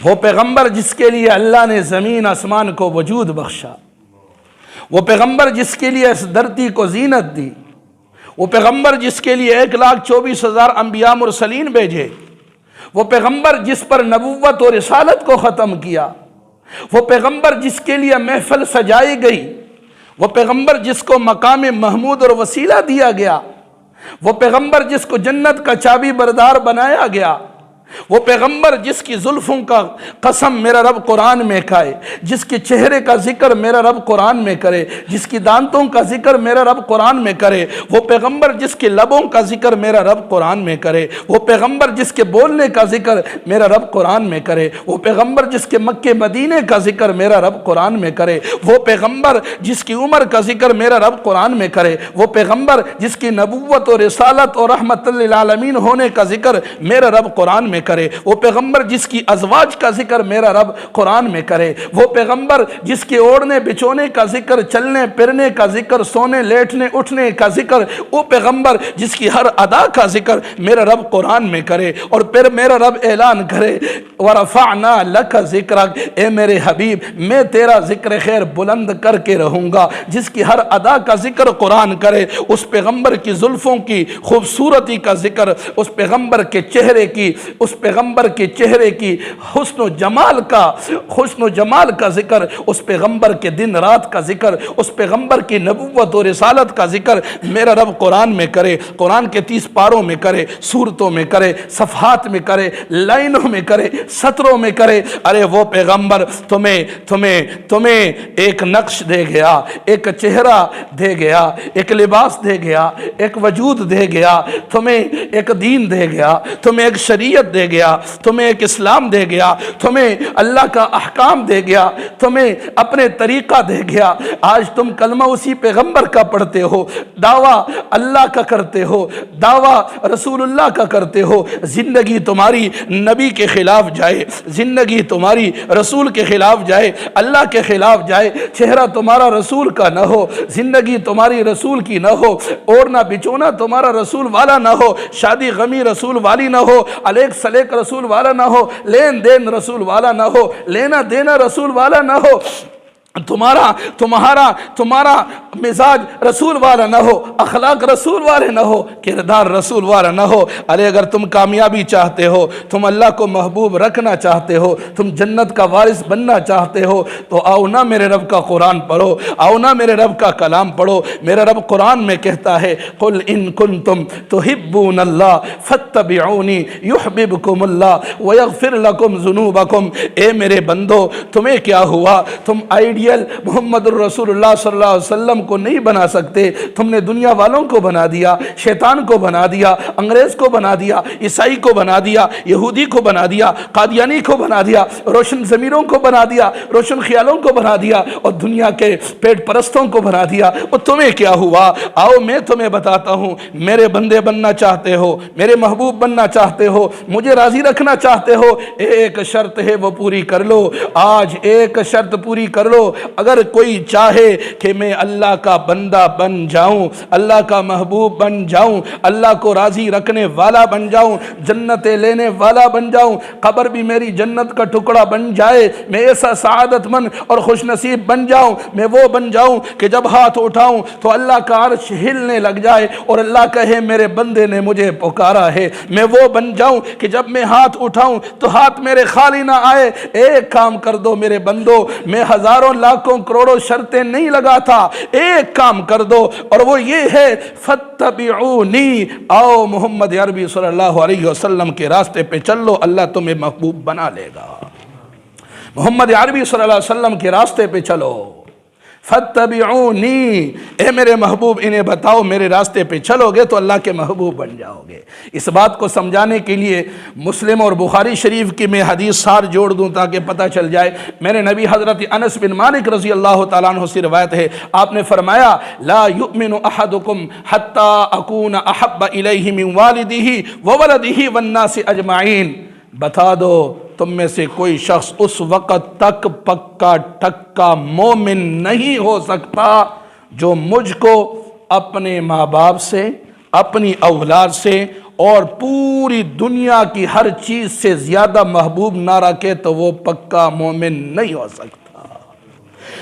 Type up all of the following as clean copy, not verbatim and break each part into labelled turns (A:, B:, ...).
A: وہ پیغمبر جس کے لیے اللہ نے زمین آسمان کو وجود بخشا، وہ پیغمبر جس کے لیے اس دھرتی کو زینت دی، وہ پیغمبر جس کے لیے 1,24,000 انبیاء مرسلین بھیجے، وہ پیغمبر جس پر نبوت اور رسالت کو ختم کیا، وہ پیغمبر جس کے لیے محفل سجائی گئی، وہ پیغمبر جس کو مقام محمود اور وسیلہ دیا گیا، وہ پیغمبر جس کو جنت کا چابی بردار بنایا گیا، وہ پیغمبر جس کی زلفوں کا قسم میرا رب قرآن میں کھائے، جس کے چہرے کا ذکر میرا رب قرآن میں کرے، جس کی دانتوں کا ذکر میرا رب قرآن میں کرے، وہ پیغمبر جس کے لبوں کا ذکر میرا رب قرآن میں کرے، وہ پیغمبر جس کے بولنے کا ذکر میرا رب قرآن میں کرے، وہ پیغمبر جس کے مکے مدینے کا ذکر میرا رب قرآن میں کرے، وہ پیغمبر جس کی عمر کا ذکر میرا رب قرآن میں کرے، وہ پیغمبر جس کی نبوت اور رسالت اور رحمت للعالمین ہونے کا ذکر میرا رب قرآن میں کرے، وہ پیغمبر جس کی ازواج کا ذکر میرا رب قرآن میں کرے، وہ پیغمبر جس کے اوڑھنے بچھونے کا ذکر، چلنے پھرنے کا ذکر، سونے لیٹنے اٹھنے کا ذکر، وہ پیغمبر جس کی ہر ادا کا ذکر میرا رب قرآن میں کرے، اور پھر میرا رب اعلان کرے وَرَفَعْنَا لَكَ ذِكْرَكَ، اے میرے حبیب میں تیرا ذکر خیر بلند کر کے رہوں گا، جس کی ہر ادا کا ذکر قرآن کرے، اس پیغمبر کی زلفوں کی خوبصورتی کا ذکر، اس پیغمبر کے چہرے کی، اس پیغمبر کے چہرے کی حسن و جمال کا ذکر، اس پیغمبر کے دن رات کا ذکر، اس پیغمبر کی نبوت و رسالت کا ذکر میرا رب قرآن میں کرے، قرآن کے 30 پاروں میں کرے، سورتوں میں کرے، صفحات میں کرے، لائنوں میں کرے، سطروں میں کرے۔ ارے وہ پیغمبر تمہیں ایک نقش دے گیا، ایک چہرہ دے گیا، ایک لباس دے گیا، ایک وجود دے گیا، تمہیں ایک دین دے گیا، تمہیں ایک شریعت دے گیا، تمہیں ایک اسلام دے گیا، تمہیں اللہ کا احکام دے گیا، تمہیں اپنے طریقہ دے گیا۔ آج تم کلمہ اسی پیغمبر کا پڑھتے ہو، دعویٰ اللہ کا کرتے ہو، دعویٰ رسول اللہ کا کرتے ہو، زندگی تمہاری نبی کے خلاف جائے، زندگی تمہاری رسول کے خلاف جائے، اللہ کے خلاف جائے، چہرہ تمہارا رسول کا نہ ہو، زندگی تمہاری رسول کی نہ ہو، اوڑھنا بچھونا تمہارا رسول والا نہ ہو، شادی غمی رسول والی نہ ہو، الیک سلیک رسول والا نہ ہو، لین دین رسول والا نہ ہو، لینا دینا رسول والا نہ ہو، تمہارا مزاج رسول والا نہ ہو، اخلاق رسول والے نہ ہو، کردار رسول والا نہ ہو۔ ارے اگر تم کامیابی چاہتے ہو، تم اللہ کو محبوب رکھنا چاہتے ہو، تم جنت کا وارث بننا چاہتے ہو، تو آؤ نہ میرے رب کا قرآن پڑھو، آؤ نہ میرے رب کا کلام پڑھو۔ میرا رب قرآن میں کہتا ہے قل ان کنتم تحبون اللہ فاتبعونی یحببکم اللہ ویغفر لکم ذنوبکم۔ اے میرے بندو تمہیں کیا ہوا؟ تم آئیڈیل محمد الرسول اللہ صلی اللہ علیہ وسلم کو نہیں بنا سکتے، تم نے دنیا والوں کو بنا دیا، شیطان کو بنا دیا، انگریز کو بنا دیا، عیسائی کو بنا دیا، یہودی کو بنا دیا، قادیانی کو بنا دیا، روشن ضمیروں کو بنا دیا، روشن خیالوں کو بنا دیا، اور دنیا کے پیٹ پرستوں کو بنا دیا۔ اور تمہیں کیا ہوا؟ آؤ میں تمہیں بتاتا ہوں، میرے بندے بننا چاہتے ہو، میرے محبوب بننا چاہتے ہو، مجھے راضی رکھنا چاہتے ہو، ایک شرط ہے وہ پوری کر لو۔ آج ایک شرط پوری کر لو۔ اگر کوئی چاہے کہ میں اللہ کا بندہ بن جاؤں، اللہ کا محبوب بن جاؤں، اللہ کو راضی رکھنے والا بن جاؤں، جنتیں لینے والا بن جاؤں، قبر بھی میری جنت کا ٹکڑا بن جائے، میں ایسا سعادت مند اور خوش نصیب بن جاؤں، میں وہ بن جاؤں کہ جب ہاتھ اٹھاؤں تو اللہ کا عرش ہلنے لگ جائے اور اللہ کہے میرے بندے نے مجھے پکارا ہے، میں وہ بن جاؤں کہ جب میں ہاتھ اٹھاؤں تو ہاتھ میرے خالی نہ آئے۔ ایک کام کر دو میرے بندو، میں ہزاروں لاکھوں کروڑوں شرطیں نہیں لگا تھا، ایک کام کر دو، اور وہ یہ ہے فاتبعونی، آؤ محمد عربی صلی اللہ علیہ وسلم کے راستے پہ چلو، اللہ تمہیں محبوب بنا لے گا۔ محمد عربی صلی اللہ علیہ وسلم کے راستے پہ چلو، فاتبعونی، اے میرے محبوب انہیں بتاؤ میرے راستے پہ چلو گے تو اللہ کے محبوب بن جاؤ گے۔ اس بات کو سمجھانے کے لیے مسلم اور بخاری شریف کی میں حدیث سار جوڑ دوں تاکہ پتہ چل جائے۔ میرے نبی حضرت انس بن مالک رضی اللہ تعالیٰ عنہ سے روایت ہے، آپ نے فرمایا لا یؤمن احدکم حتی اکون احب الیہ من والدہ وولدہ والناس اجمعین۔ بتا دو تم میں سے کوئی شخص اس وقت تک پکا ٹکا مومن نہیں ہو سکتا جو مجھ کو اپنے ماں باپ سے، اپنی اولاد سے اور پوری دنیا کی ہر چیز سے زیادہ محبوب نہ رکھے تو وہ پکا مومن نہیں ہو سکتا۔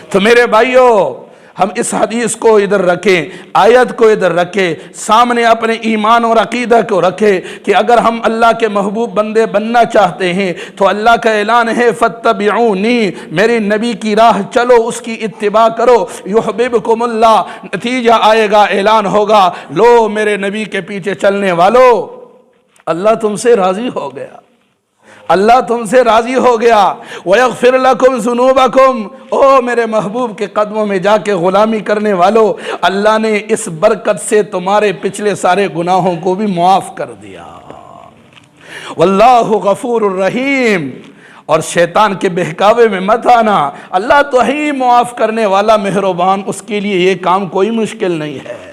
A: تو میرے بھائیوں، ہم اس حدیث کو ادھر رکھیں، آیت کو ادھر رکھیں، سامنے اپنے ایمان اور عقیدہ کو رکھیں کہ اگر ہم اللہ کے محبوب بندے بننا چاہتے ہیں تو اللہ کا اعلان ہے فاتبعونی، میرے نبی کی راہ چلو، اس کی اتباع کرو، یحببکم اللہ، نتیجہ آئے گا، اعلان ہوگا، لو میرے نبی کے پیچھے چلنے والو، اللہ تم سے راضی ہو گیا، اللہ تم سے راضی ہو گیا۔ وَيَغْفِرْ لَكُمْ ذُنُوبَكُمْ، او میرے محبوب کے قدموں میں جا کے غلامی کرنے والو، اللہ نے اس برکت سے تمہارے پچھلے سارے گناہوں کو بھی معاف کر دیا۔ واللہ غفور الرحیم، اور شیطان کے بہکاوے میں مت آنا، اللہ تو ہی معاف کرنے والا مہربان، اس کے لیے یہ کام کوئی مشکل نہیں ہے۔